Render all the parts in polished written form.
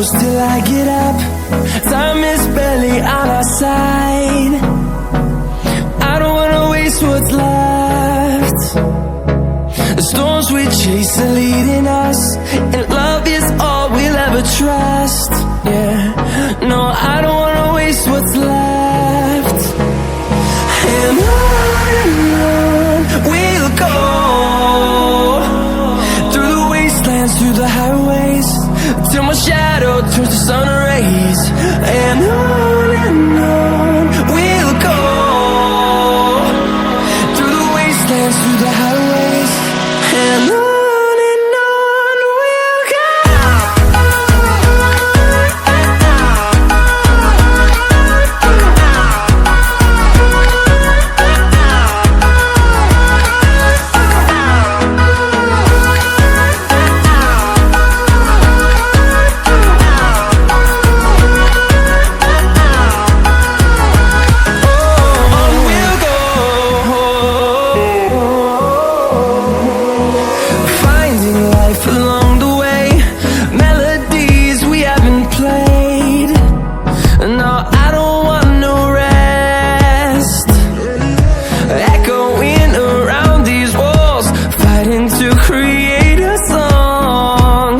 close till I get up. Time is barely on our side. I don't wanna waste what's left. The storms we chase are leading us, and love is all we'll ever trust. Yeah, no, I don't wanna waste what's left. And on we'll go, through the wastelands, through the highways, till my shadow turns to sun rays. And on we'll go, through the wastelands, through the highways, and on we'll go. Along the way, melodies we haven't played. No, I don't want no rest. Echoing around these walls, fighting to create a song.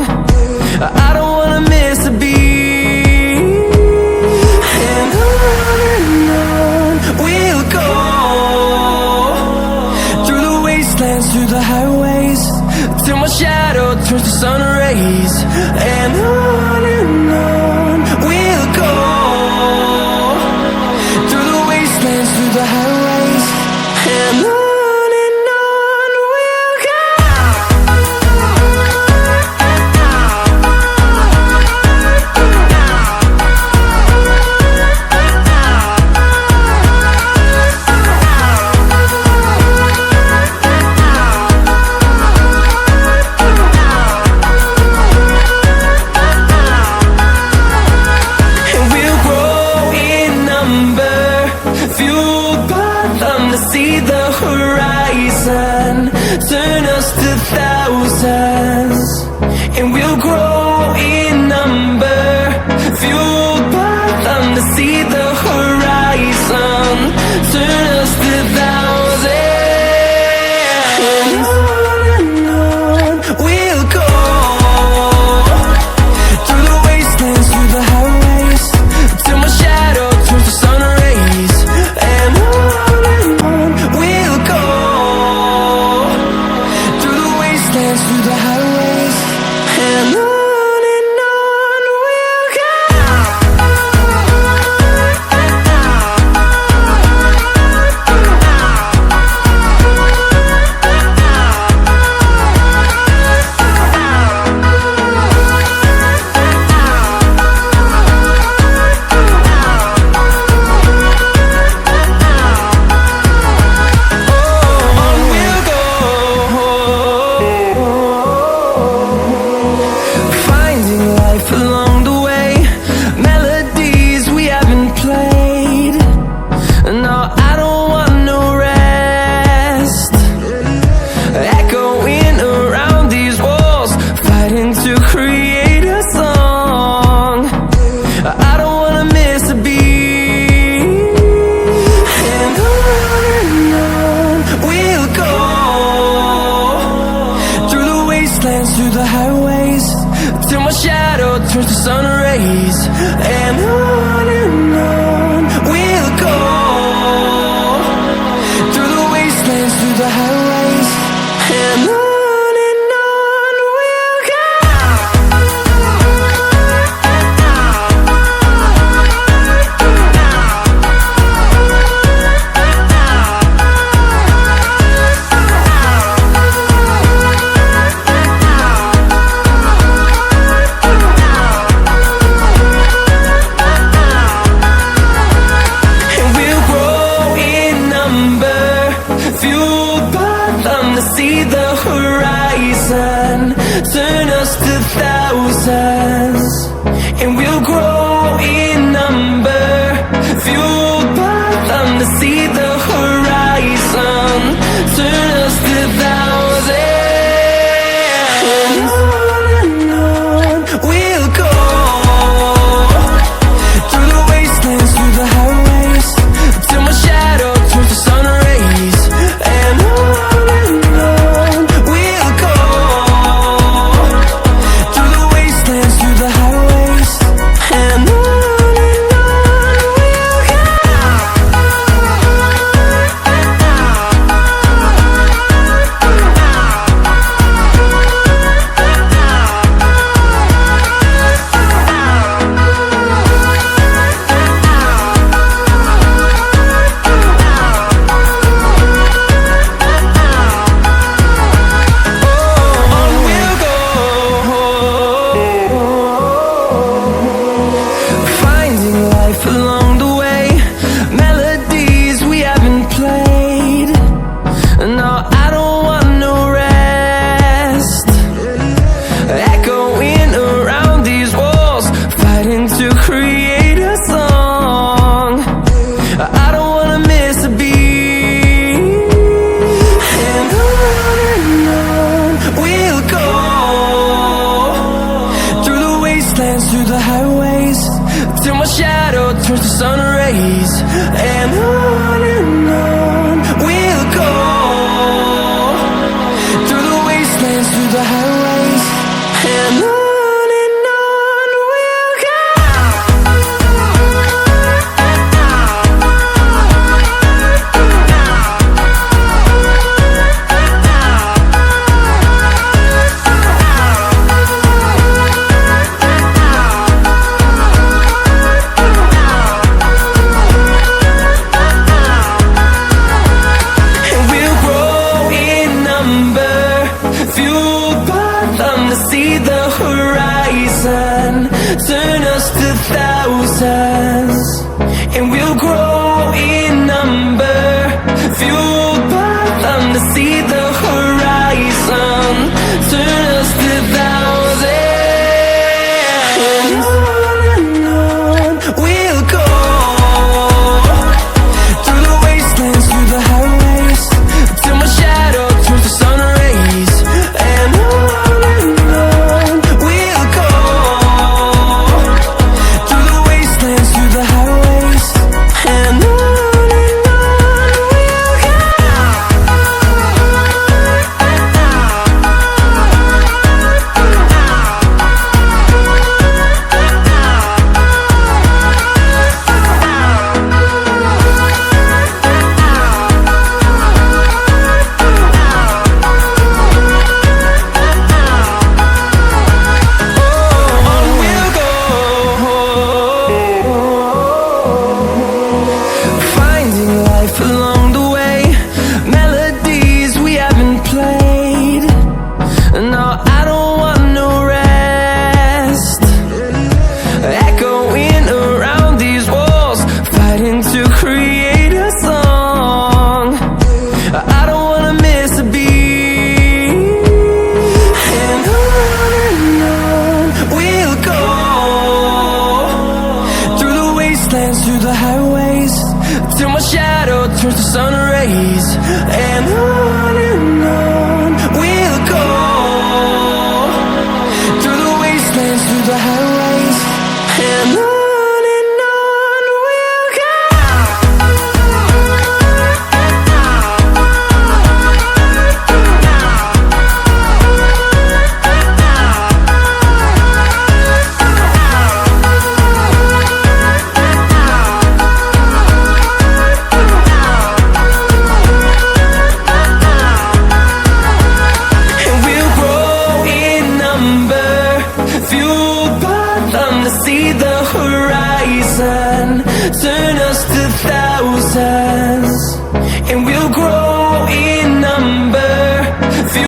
I don't wanna miss a beat. And on we'll go, through the wastelands, through the highways, till my shadow turns to sun rays. And on we'll go, through the wastelands, through the highways, and on we'll go. See the horizon, turn us to thousands, and we'll grow in number, fueled by them to see the horizon, turn us to thousands. And on we'll go, through the wastelands, through the highways, till my shadow turns to sun rays. And we'll go, through the wastelands, through the highways, and on we'll go. rays, and on we'll go, through the wastelands, through the highways, and on we'll go. See the horizon, turn us to thousands, and we'll grow in number, fueled by them to see the horizon, turn us to thousands, and on we'll go, through the wastelands, through the highways, till my shadow turns to sun rays, and on along the way, melodies we haven't played. No, I don't want no rest, echoing around these walls, fighting to create a song. I don't wanna miss a beat, and on we'll go, through the wastelands, through the highways, till my shadow turns to sun rays, and on we'll go, through the wastelands, through the highways, and on we'll go. Fueled by them to see the horizon, turn us to thousands, and we'll grow in number.